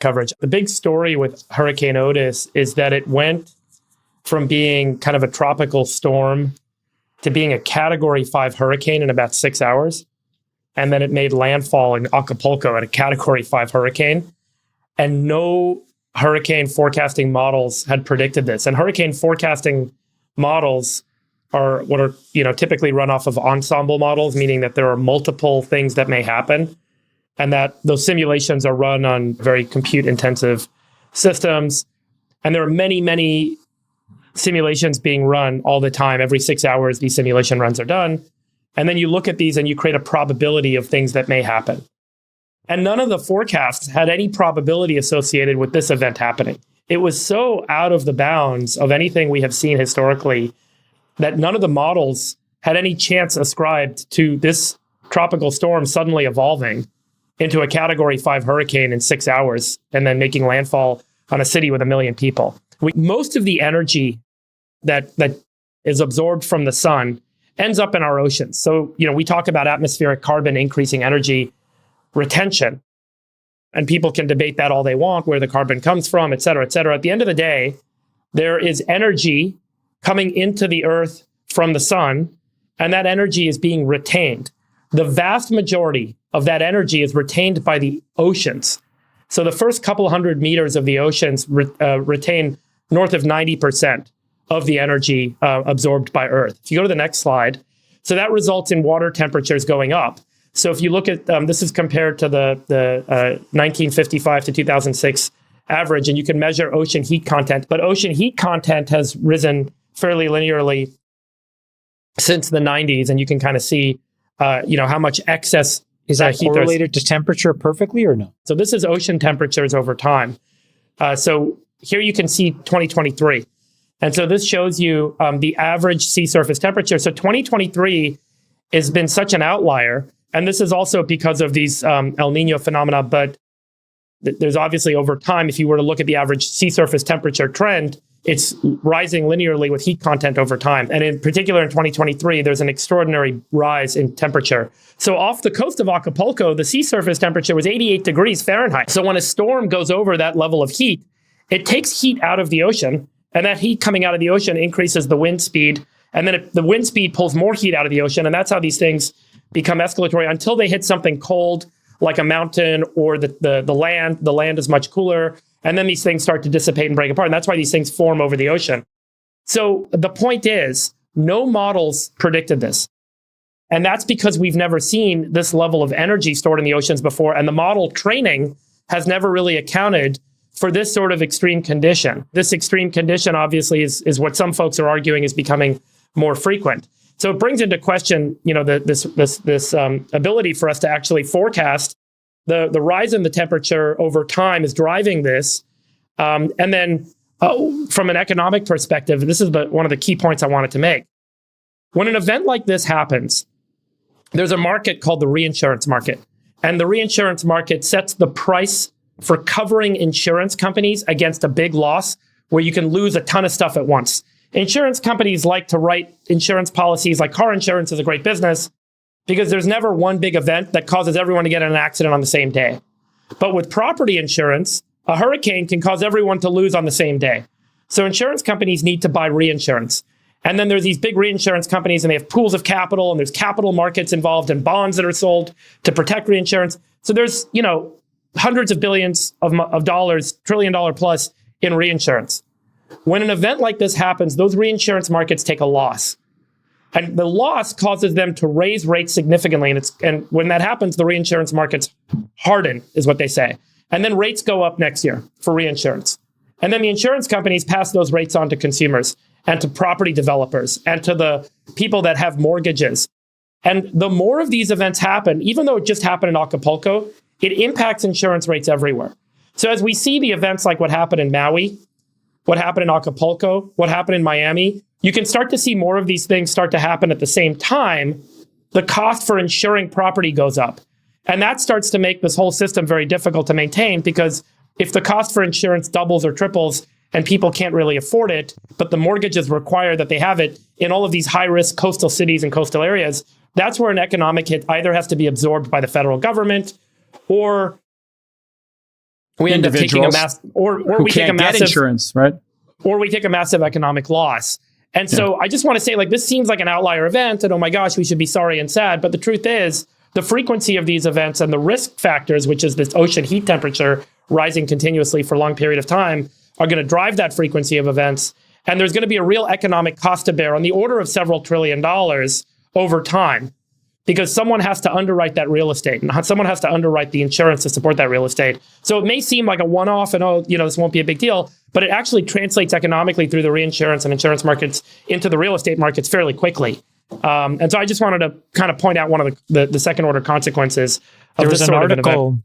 coverage. The big story with Hurricane Otis is that it went from being kind of a tropical storm to being a Category 5 hurricane in about 6 hours. And then it made landfall in Acapulco at a Category 5 hurricane. And no hurricane forecasting models had predicted this. And hurricane forecasting models are what are, typically run off of ensemble models, meaning that there are multiple things that may happen, and that those simulations are run on very compute-intensive systems. And there are many, many simulations being run all the time. Every 6 hours, these simulation runs are done. And then you look at these and you create a probability of things that may happen. And none of the forecasts had any probability associated with this event happening. It was so out of the bounds of anything we have seen historically that none of the models had any chance ascribed to this tropical storm suddenly evolving into a Category 5 hurricane in 6 hours and then making landfall on a city with 1 million people. Most of the energy that is absorbed from the sun ends up in our oceans. So, we talk about atmospheric carbon increasing energy retention, and people can debate that all they want, where the carbon comes from, et cetera, et cetera. At the end of the day, there is energy coming into the earth from the sun, and that energy is being retained. The vast majority of that energy is retained by the oceans. So the first couple hundred meters of the oceans retain north of 90% of the energy absorbed by Earth. If you go to the next slide, so that results in water temperatures going up. So if you look at, this is compared to the 1955 to 2006 average, and you can measure ocean heat content, but ocean heat content has risen fairly linearly since the 90s, and you can kind of see, how much excess is that correlated to temperature perfectly or no? So this is ocean temperatures over time. So here you can see 2023. And so this shows you the average sea surface temperature. So 2023 has been such an outlier. And this is also because of these El Nino phenomena. But there's obviously over time, if you were to look at the average sea surface temperature trend, it's rising linearly with heat content over time. And in particular, in 2023, there's an extraordinary rise in temperature. So off the coast of Acapulco, the sea surface temperature was 88 degrees Fahrenheit. So when a storm goes over that level of heat, it takes heat out of the ocean. And that heat coming out of the ocean increases the wind speed. And then the wind speed pulls more heat out of the ocean. And that's how these things become escalatory until they hit something cold, like a mountain or the land. The land is much cooler. And then these things start to dissipate and break apart. And that's why these things form over the ocean. So the point is, no models predicted this. And that's because we've never seen this level of energy stored in the oceans before. And the model training has never really accounted for this sort of extreme condition. This extreme condition, obviously, is what some folks are arguing is becoming more frequent. So it brings into question, this ability for us to actually forecast. The rise in the temperature over time is driving this. And then from an economic perspective, this is one of the key points I wanted to make. When an event like this happens, there's a market called the reinsurance market. And the reinsurance market sets the price for covering insurance companies against a big loss where you can lose a ton of stuff at once. Insurance companies like to write insurance policies, like car insurance is a great business, because there's never one big event that causes everyone to get in an accident on the same day. But with property insurance, a hurricane can cause everyone to lose on the same day. So insurance companies need to buy reinsurance. And then there's these big reinsurance companies, and they have pools of capital, and there's capital markets involved and bonds that are sold to protect reinsurance. So there's, hundreds of billions of dollars, $1 trillion plus in reinsurance. When an event like this happens, those reinsurance markets take a loss. And the loss causes them to raise rates significantly. And when that happens, the reinsurance markets harden, is what they say. And then rates go up next year for reinsurance. And then the insurance companies pass those rates on to consumers and to property developers and to the people that have mortgages. And the more of these events happen, even though it just happened in Acapulco, it impacts insurance rates everywhere. So as we see the events like what happened in Maui, what happened in Acapulco, what happened in Miami, you can start to see more of these things start to happen at the same time. The cost for insuring property goes up. And that starts to make this whole system very difficult to maintain, because if the cost for insurance doubles or triples and people can't really afford it, but the mortgages require that they have it in all of these high-risk coastal cities and coastal areas, that's where an economic hit either has to be absorbed by the federal government or we end up taking a who we take a can't get massive insurance, right? or we take a massive economic loss. And so I just want to say, like, this seems like an outlier event, and oh my gosh, we should be sorry and sad. But the truth is, the frequency of these events and the risk factors, which is this ocean heat temperature rising continuously for a long period of time, are going to drive that frequency of events. And there's going to be a real economic cost to bear on the order of several $1 trillion over time, because someone has to underwrite that real estate and someone has to underwrite the insurance to support that real estate. So it may seem like a one-off and, this won't be a big deal, but it actually translates economically through the reinsurance and insurance markets into the real estate markets fairly quickly. And so I just wanted to kind of point out one of the second order consequences of this sort of an event.